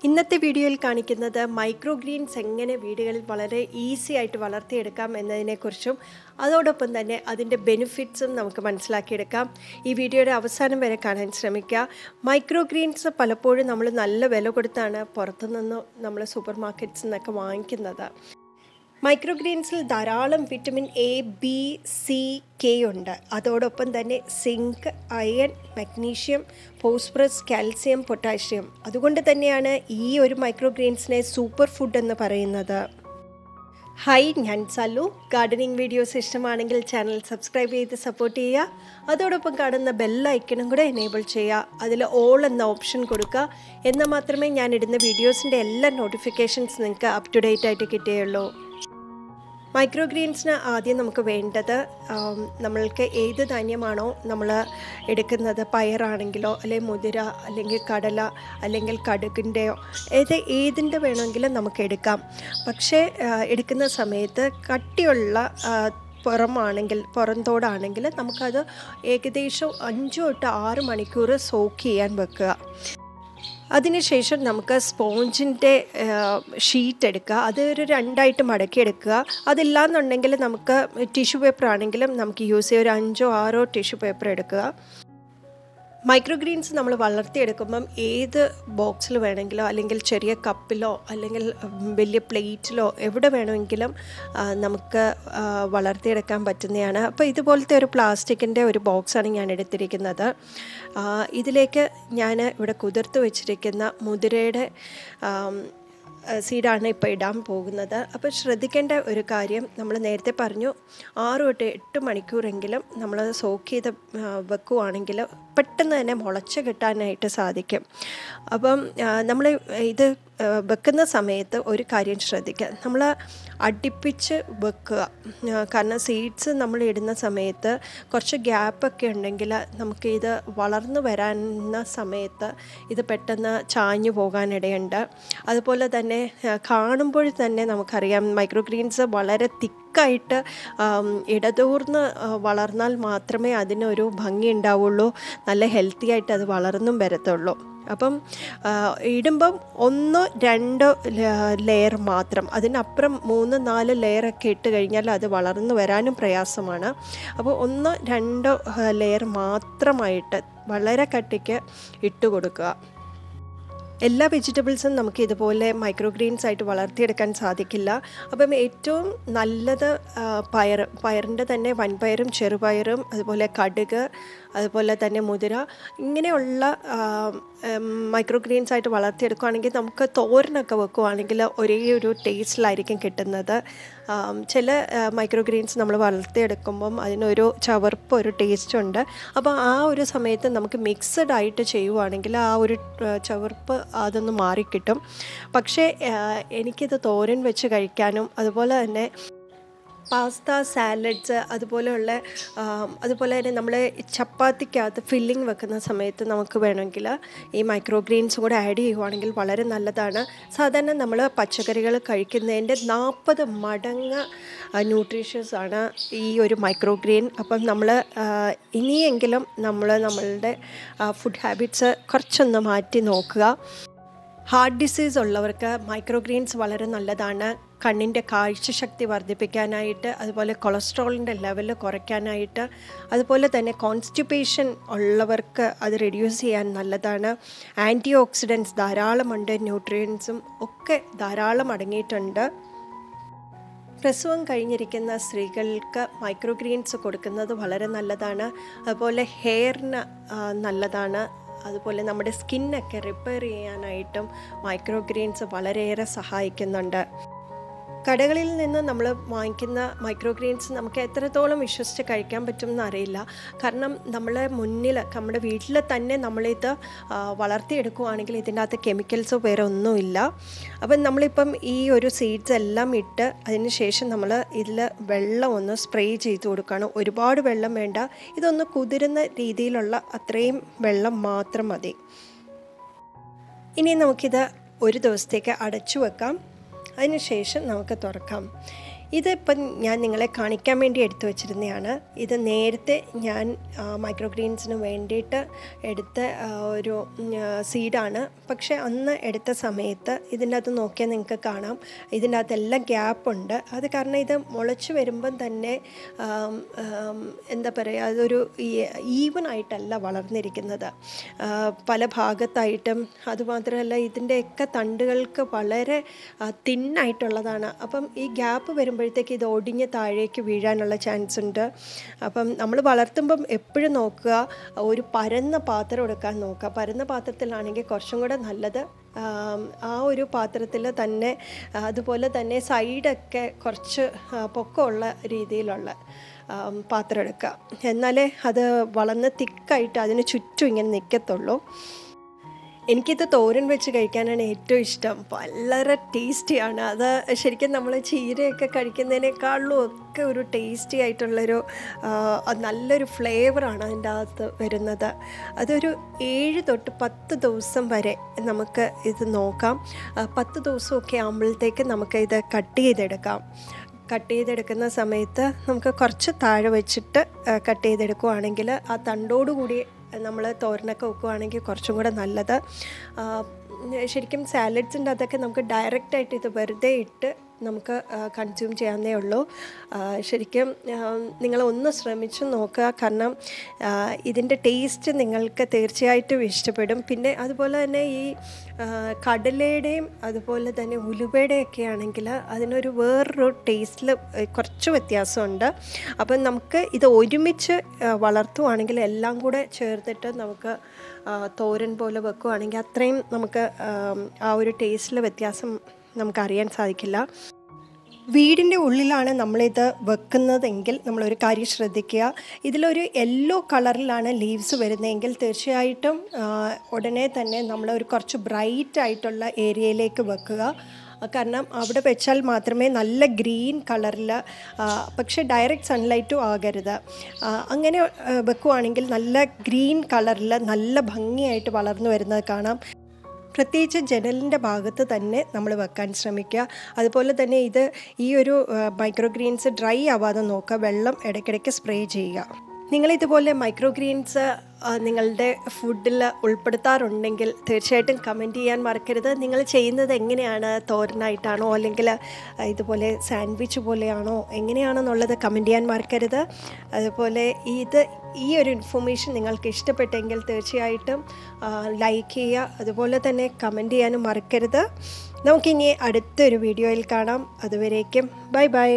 ഇന്നത്തെ വീഡിയോയിൽ കാണിക്കുന്നത് മൈക്രോഗ്രീൻസ് എങ്ങനെ വീടുകളിൽ വളരെ ഈസി ആയിട്ട് വളർത്തിയെടുക്കാം എന്നതിനെക്കുറിച്ചും അതോടൊപ്പം തന്നെ അതിൻ്റെ ബെനിഫിറ്റ്സും നമുക്ക് മനസ്സിലാക്കിയെടുക്കാം. ഈ വീഡിയോയുടെ അവസാനം വരെ കാണാൻ ശ്രമിക്കുക. മൈക്രോഗ്രീൻസ് പലപ്പോഴും നമ്മൾ നല്ല വില കൊടുത്താണ് പുറത്തുനിന്ന് നമ്മൾ സൂപ്പർ മാർക്കറ്റ്സിൽ നിന്നൊക്കെ വാങ്ങിക്കുന്നത്. മൈക്രോഗ്രീൻസിൽ ധാരാളം vitamin A, B, C, K ഉണ്ട്. അതോടൊപ്പം തന്നെ zinc, iron, magnesium, phosphorus, calcium, potassium. അതുകൊണ്ട് തന്നെയാണ് ഈ ഒരു മൈക്രോഗ്രീൻസിനെ സൂപ്പർ ഫുഡ് എന്ന് പറയുന്നത്. ഹായ്, ഞാൻ സല്ലു. ഗാർഡനിങ് വീഡിയോസ് ഇഷ്ടമാണെങ്കിൽ ചാനൽ സബ്സ്ക്രൈബ് ചെയ്ത് സപ്പോർട്ട് ചെയ്യുക. അതോടൊപ്പം കാണുന്ന ബെൽ ഐക്കണും കൂടെ എനേബിൾ ചെയ്യുക. അതിൽ ഓൾ എന്ന ഓപ്ഷൻ കൊടുക്കുക. എന്നാൽ മാത്രമേ ഞാൻ ഇടുന്ന വീഡിയോസിൻ്റെ എല്ലാ നോട്ടിഫിക്കേഷൻസ് നിങ്ങൾക്ക് അപ് ടു ഡേറ്റ് ആയിട്ട് കിട്ടുകയുള്ളൂ. മൈക്രോഗ്രീൻസിന് ആദ്യം നമുക്ക് വേണ്ടത്, നമ്മൾക്ക് ഏത് ധാന്യമാണോ നമ്മൾ എടുക്കുന്നത്, പയറാണെങ്കിലോ അല്ലെങ്കിൽ മുതിര അല്ലെങ്കിൽ കടല അല്ലെങ്കിൽ കടുകിൻ്റെയോ ഏതിൻ്റെ വേണമെങ്കിലും നമുക്ക് എടുക്കാം. പക്ഷേ എടുക്കുന്ന സമയത്ത് കട്ടിയുള്ള പുറന്തോടാണെങ്കിൽ നമുക്കത് ഏകദേശം 5 തൊട്ട് 6 മണിക്കൂർ സോക്ക് ചെയ്യാൻ വെക്കുക. അതിനുശേഷം നമുക്ക് സ്പോഞ്ചിൻ്റെ ഷീറ്റ് എടുക്കുക. അത് ഒരു 2ആയിട്ട് മടക്കിയെടുക്കുക. അതില്ലാന്നുണ്ടെങ്കിൽ നമുക്ക് ടിഷ്യൂ പേപ്പർ ആണെങ്കിലും നമുക്ക് യൂസ് ചെയ്യാം. ഒരു 5ഓ 6ഓ ടിഷ്യൂ പേപ്പർ എടുക്കുക. മൈക്രോഗ്രീൻസ് നമ്മൾ വളർത്തിയെടുക്കുമ്പം ഏത് ബോക്സിൽ വേണമെങ്കിലോ അല്ലെങ്കിൽ ചെറിയ കപ്പിലോ അല്ലെങ്കിൽ വലിയ പ്ലേറ്റിലോ എവിടെ വേണമെങ്കിലും നമുക്ക് വളർത്തിയെടുക്കാൻ പറ്റുന്നതാണ്. അപ്പോൾ ഇതുപോലത്തെ ഒരു പ്ലാസ്റ്റിക്കിൻ്റെ ഒരു ബോക്സാണ് ഞാൻ എടുത്തിരിക്കുന്നത്. ഇതിലേക്ക് ഞാൻ ഇവിടെ കുതിർത്ത് വെച്ചിരിക്കുന്ന മുതിരയുടെ സീഡാണ് ഇപ്പോൾ ഇടാൻ പോകുന്നത്. അപ്പോൾ ശ്രദ്ധിക്കേണ്ട ഒരു കാര്യം, നമ്മൾ നേരത്തെ പറഞ്ഞു 6 തൊട്ട് 8 മണിക്കൂറെങ്കിലും നമ്മൾ സോക്ക് ചെയ്ത് വെക്കുകയാണെങ്കിൽ പെട്ടെന്ന് തന്നെ മുളച്ച് കിട്ടാനായിട്ട് സാധിക്കും. അപ്പം നമ്മൾ ഇത് വെക്കുന്ന സമയത്ത് ഒരു കാര്യം ശ്രദ്ധിക്കുക, നമ്മൾ അടുപ്പിച്ച് വെക്കുക. കാരണം സീഡ്സ് നമ്മൾ ഇടുന്ന സമയത്ത് കുറച്ച് ഗ്യാപ്പൊക്കെ ഉണ്ടെങ്കിൽ നമുക്ക് ഇത് വളർന്നു വരാവുന്ന സമയത്ത് ഇത് പെട്ടെന്ന് ചാഞ്ഞു പോകാനിടയുണ്ട്. അതുപോലെ തന്നെ കാണുമ്പോൾ തന്നെ നമുക്കറിയാം മൈക്രോഗ്രീൻസ് വളരെ തിക്കായിട്ട് ഇടതൂർന്ന് വളർന്നാൽ മാത്രമേ അതിനൊരു ഭംഗി ഉണ്ടാവുള്ളൂ, നല്ല ഹെൽത്തി ആയിട്ട് അത് വളർന്നും വരത്തുള്ളൂ. അപ്പം ഇടുമ്പം 1-2 ലെയർ മാത്രം, അതിനപ്പുറം 3-4 ലെയറൊക്കെ ഇട്ട് കഴിഞ്ഞാൽ അത് വളർന്നു വരാനും പ്രയാസമാണ്. അപ്പോൾ 1-2 ലെയർ മാത്രമായിട്ട് വളരെ കട്ടിക്ക് ഇട്ട് കൊടുക്കുക. എല്ലാ വെജിറ്റബിൾസും നമുക്ക് ഇതുപോലെ മൈക്രോഗ്രീൻസ് ആയിട്ട് വളർത്തിയെടുക്കാൻ സാധിക്കില്ല. അപ്പം ഏറ്റവും നല്ലത് പയറിൻ്റെ തന്നെ വൻപയറും ചെറുപയറും അതുപോലെ കടുക് അതുപോലെ തന്നെ മുതിര ഇങ്ങനെയുള്ള മൈക്രോഗ്രീൻസ് ആയിട്ട് വളർത്തിയെടുക്കുകയാണെങ്കിൽ നമുക്ക് തോരനൊക്കെ വെക്കുകയാണെങ്കിൽ ഒരേ ഒരു ടേസ്റ്റിലായിരിക്കും കിട്ടുന്നത്. ചില മൈക്രോഗ്രീൻസ് നമ്മൾ വളർത്തിയെടുക്കുമ്പം അതിനൊരു ചവർപ്പ്, ഒരു ടേസ്റ്റുണ്ട്. അപ്പോൾ ആ ഒരു സമയത്ത് നമുക്ക് മിക്സഡ് ആയിട്ട് ചെയ്യുവാണെങ്കിൽ ആ ഒരു ചവർപ്പ് അതൊന്ന് മാറിക്കിട്ടും. പക്ഷേ എനിക്കിത് തോരൻ വെച്ച് കഴിക്കാനും അതുപോലെ തന്നെ പാസ്ത, സാലഡ്സ് അതുപോലെ തന്നെ നമ്മൾ ചപ്പാത്തിക്കകത്ത് ഫില്ലിങ് വെക്കുന്ന സമയത്ത് നമുക്ക് വേണമെങ്കിൽ ഈ മൈക്രോഗ്രീൻസും കൂടെ ആഡ് ചെയ്യുവാണെങ്കിൽ വളരെ നല്ലതാണ്. സാധാരണ നമ്മൾ പച്ചക്കറികൾ കഴിക്കുന്നതിൻ്റെ 40 മടങ്ങ് ന്യൂട്രീഷ്യസ് ആണ് ഈ ഒരു മൈക്രോഗ്രീൻ. അപ്പം നമ്മൾ ഇനിയെങ്കിലും നമ്മളുടെ ഫുഡ് ഹാബിറ്റ്സ് കുറച്ചൊന്ന് മാറ്റി നോക്കുക. ഹാർട്ട് ഡിസീസ് ഉള്ളവർക്ക് മൈക്രോഗ്രീൻസ് വളരെ നല്ലതാണ്. കണ്ണിൻ്റെ കാഴ്ചശക്തി വർദ്ധിപ്പിക്കാനായിട്ട്, അതുപോലെ കൊളസ്ട്രോളിൻ്റെ ലെവൽ കുറയ്ക്കാനായിട്ട്, അതുപോലെ തന്നെ കോൺസ്റ്റിപ്പേഷൻ ഉള്ളവർക്ക് അത് റെഡ്യൂസ് ചെയ്യാൻ നല്ലതാണ്. ആൻറ്റി ഓക്സിഡൻറ്റ്സ് ധാരാളമുണ്ട്, ന്യൂട്രിയൻസും ഒക്കെ ധാരാളം അടങ്ങിയിട്ടുണ്ട്. പ്രസവം കഴിഞ്ഞിരിക്കുന്ന സ്ത്രീകൾക്ക് മൈക്രോഗ്രീൻസ് കൊടുക്കുന്നത് വളരെ നല്ലതാണ്. അതുപോലെ ഹെയറിന് നല്ലതാണ്. അതുപോലെ നമ്മുടെ സ്കിന്നൊക്കെ റിപ്പയർ ചെയ്യാനായിട്ടും മൈക്രോഗ്രീൻസ് വളരെയേറെ സഹായിക്കുന്നുണ്ട്. കടകളിൽ നിന്ന് നമ്മൾ വാങ്ങിക്കുന്ന മൈക്രോഗ്രീൻസ് നമുക്ക് എത്രത്തോളം വിശ്വസിച്ച് കഴിക്കാൻ പറ്റും എന്നറിയില്ല. കാരണം നമ്മുടെ വീട്ടിൽ തന്നെ നമ്മളിത് വളർത്തിയെടുക്കുകയാണെങ്കിൽ ഇതിൻ്റെ അകത്ത് കെമിക്കൽസോ വേറെ ഒന്നുമില്ല. അപ്പം നമ്മളിപ്പം ഈ ഒരു സീഡ്സ് എല്ലാം ഇട്ട് അതിന് ശേഷം നമ്മൾ ഇതിൽ വെള്ളം ഒന്ന് സ്പ്രേ ചെയ്ത് കൊടുക്കണം. ഒരുപാട് വെള്ളം വേണ്ട, ഇതൊന്ന് കുതിരുന്ന രീതിയിലുള്ള അത്രയും വെള്ളം മാത്രം മതി. ഇനി നമുക്കിത് ഒരു ദിവസത്തേക്ക് അടച്ചു വെക്കാം. അതിനുശേഷം നമുക്ക് തുറക്കാം. ഇതിപ്പം ഞാൻ നിങ്ങളെ കാണിക്കാൻ വേണ്ടി എടുത്തു വച്ചിരുന്നതാണ്. ഇത് നേരത്തെ ഞാൻ മൈക്രോഗ്രീൻസിന് വേണ്ടിയിട്ട് എടുത്ത ഒരു സീഡാണ്. പക്ഷേ അന്ന് എടുത്ത സമയത്ത് ഇതിൻ്റെ അകത്ത് നോക്കിയാൽ നിങ്ങൾക്ക് കാണാം, ഇതിൻ്റെ അകത്തെല്ലാം ഗ്യാപ്പുണ്ട്. അത് കാരണം ഇത് മുളച്ച് വരുമ്പം തന്നെ എന്താ പറയുക, അതൊരു ഈവനായിട്ടല്ല വളർന്നിരിക്കുന്നത്, പല ഭാഗത്തായിട്ടും. അതുമാത്രമല്ല ഇതിൻ്റെയൊക്കെ തണ്ടുകൾക്ക് വളരെ തിന്നായിട്ടുള്ളതാണ്. അപ്പം ഈ ഗ്യാപ്പ് വരുമ്പോഴത്തേക്ക് ഇത് ഒടിഞ്ഞ് താഴേക്ക് വീഴാനുള്ള ചാൻസ് ഉണ്ട്. അപ്പം നമ്മൾ വളർത്തുമ്പം എപ്പോഴും നോക്കുക, ഒരു പരന്ന പാത്രം എടുക്കാൻ നോക്കുക. പരന്ന പാത്രത്തിലാണെങ്കിൽ കുറച്ചും കൂടെ നല്ലത്. ആ ഒരു പാത്രത്തിൽ തന്നെ, അതുപോലെ തന്നെ സൈഡൊക്കെ കുറച്ച് പൊക്കമുള്ള രീതിയിലുള്ള പാത്രം എടുക്കുക. എന്നാലേ അത് വളർന്ന് തിക്കായിട്ട് അതിന് ചുറ്റും ഇങ്ങനെ നിൽക്കത്തുള്ളൂ. എനിക്കിത് തോരൻ വെച്ച് കഴിക്കാനാണ് ഏറ്റവും ഇഷ്ടം. വളരെ ടേസ്റ്റിയാണ്. അത് ശരിക്കും നമ്മൾ ചീരയൊക്കെ കഴിക്കുന്നതിനേക്കാളും ഒക്കെ ഒരു ടേസ്റ്റി ആയിട്ടുള്ളൊരു നല്ലൊരു ഫ്ലേവറാണ് അതിൻ്റെ അകത്ത് വരുന്നത്. അതൊരു 7 തൊട്ട് 10 ദിവസം വരെ നമുക്ക് ഇത് നോക്കാം. 10 ദിവസമൊക്കെ ആകുമ്പോഴത്തേക്ക് നമുക്ക് ഇത് കട്ട് ചെയ്തെടുക്കുന്ന സമയത്ത് നമുക്ക് കുറച്ച് താഴെ വെച്ചിട്ട് കട്ട് ചെയ്തെടുക്കുകയാണെങ്കിൽ ആ തണ്ടോടുകൂടി നമ്മൾ തോരനൊക്കെ വെക്കുകയാണെങ്കിൽ കുറച്ചും കൂടെ നല്ലത്. ശരിക്കും സാലഡ്സിൻ്റെ അതൊക്കെ നമുക്ക് ഡയറക്റ്റായിട്ട് ഇത് വെറുതെ ഇട്ട് നമുക്ക് കൺസ്യൂം ചെയ്യാവുന്നേ ഉള്ളൂ. ശരിക്കും നിങ്ങളൊന്ന് ശ്രമിച്ചു നോക്കുക. കാരണം ഇതിൻ്റെ ടേസ്റ്റ് നിങ്ങൾക്ക് തീർച്ചയായിട്ടും ഇഷ്ടപ്പെടും. പിന്നെ അതുപോലെ തന്നെ ഈ കടലയുടെയും അതുപോലെ തന്നെ ഉലുവയുടെയൊക്കെ ആണെങ്കിൽ അതിനൊരു വേറൊരു ടേസ്റ്റിൽ കുറച്ച് വ്യത്യാസമുണ്ട്. അപ്പം നമുക്ക് ഇത് ഒരുമിച്ച് വളർത്തുവാണെങ്കിൽ എല്ലാം കൂടെ ചേർത്തിട്ട് നമുക്ക് തോരൻ പോലെ വെക്കുകയാണെങ്കിൽ അത്രയും നമുക്ക് ആ ഒരു ടേസ്റ്റിൽ വ്യത്യാസം നമുക്കറിയാൻ സാധിക്കില്ല. വീടിൻ്റെ ഉള്ളിലാണ് നമ്മളിത് വെക്കുന്നതെങ്കിൽ നമ്മളൊരു കാര്യം ശ്രദ്ധിക്കുക, ഇതിലൊരു യെല്ലോ കളറിലാണ് ലീവ്സ് വരുന്നതെങ്കിൽ തീർച്ചയായിട്ടും ഉടനെ തന്നെ നമ്മളൊരു കുറച്ച് ബ്രൈറ്റ് ആയിട്ടുള്ള ഏരിയയിലേക്ക് വെക്കുക. കാരണം അവിടെ വെച്ചാൽ മാത്രമേ നല്ല ഗ്രീൻ കളറിൽ, പക്ഷേ ഡയറക്റ്റ് സൺലൈറ്റും ആകരുത്. അങ്ങനെ വെക്കുകയാണെങ്കിൽ നല്ല ഗ്രീൻ കളറിൽ നല്ല ഭംഗിയായിട്ട് വളർന്നു വരുന്നത് കാണാം. പ്രത്യേകിച്ച് ജനലിൻ്റെ ഭാഗത്ത് തന്നെ നമ്മൾ വെക്കാൻ ശ്രമിക്കുക. അതുപോലെ തന്നെ ഈ ഒരു മൈക്രോഗ്രീൻസ് ഡ്രൈ ആവാതെ നോക്കുക. വെള്ളം ഇടയ്ക്കിടയ്ക്ക് സ്പ്രേ ചെയ്യുക. നിങ്ങളിതുപോലെ മൈക്രോഗ്രീൻസ് നിങ്ങളുടെ ഫുഡിൽ ഉൾപ്പെടുത്താറുണ്ടെങ്കിൽ തീർച്ചയായിട്ടും കമൻറ്റ് ചെയ്യാൻ മറക്കരുത്. നിങ്ങൾ ചെയ്യുന്നത് എങ്ങനെയാണ്, തോരനായിട്ടാണോ അല്ലെങ്കിൽ ഇതുപോലെ സാൻഡ്വിച്ച് പോലെയാണോ, എങ്ങനെയാണെന്നുള്ളത് കമൻറ്റ് ചെയ്യാൻ മറക്കരുത്. അതുപോലെ ഈ ഒരു ഇൻഫർമേഷൻ നിങ്ങൾക്ക് ഇഷ്ടപ്പെട്ടെങ്കിൽ തീർച്ചയായിട്ടും ലൈക്ക് ചെയ്യുക. അതുപോലെ തന്നെ കമൻറ്റ് ചെയ്യാനും മറക്കരുത്. നമുക്കിനി അടുത്തൊരു വീഡിയോയിൽ കാണാം. അതുവരേക്കും ബൈ ബൈ.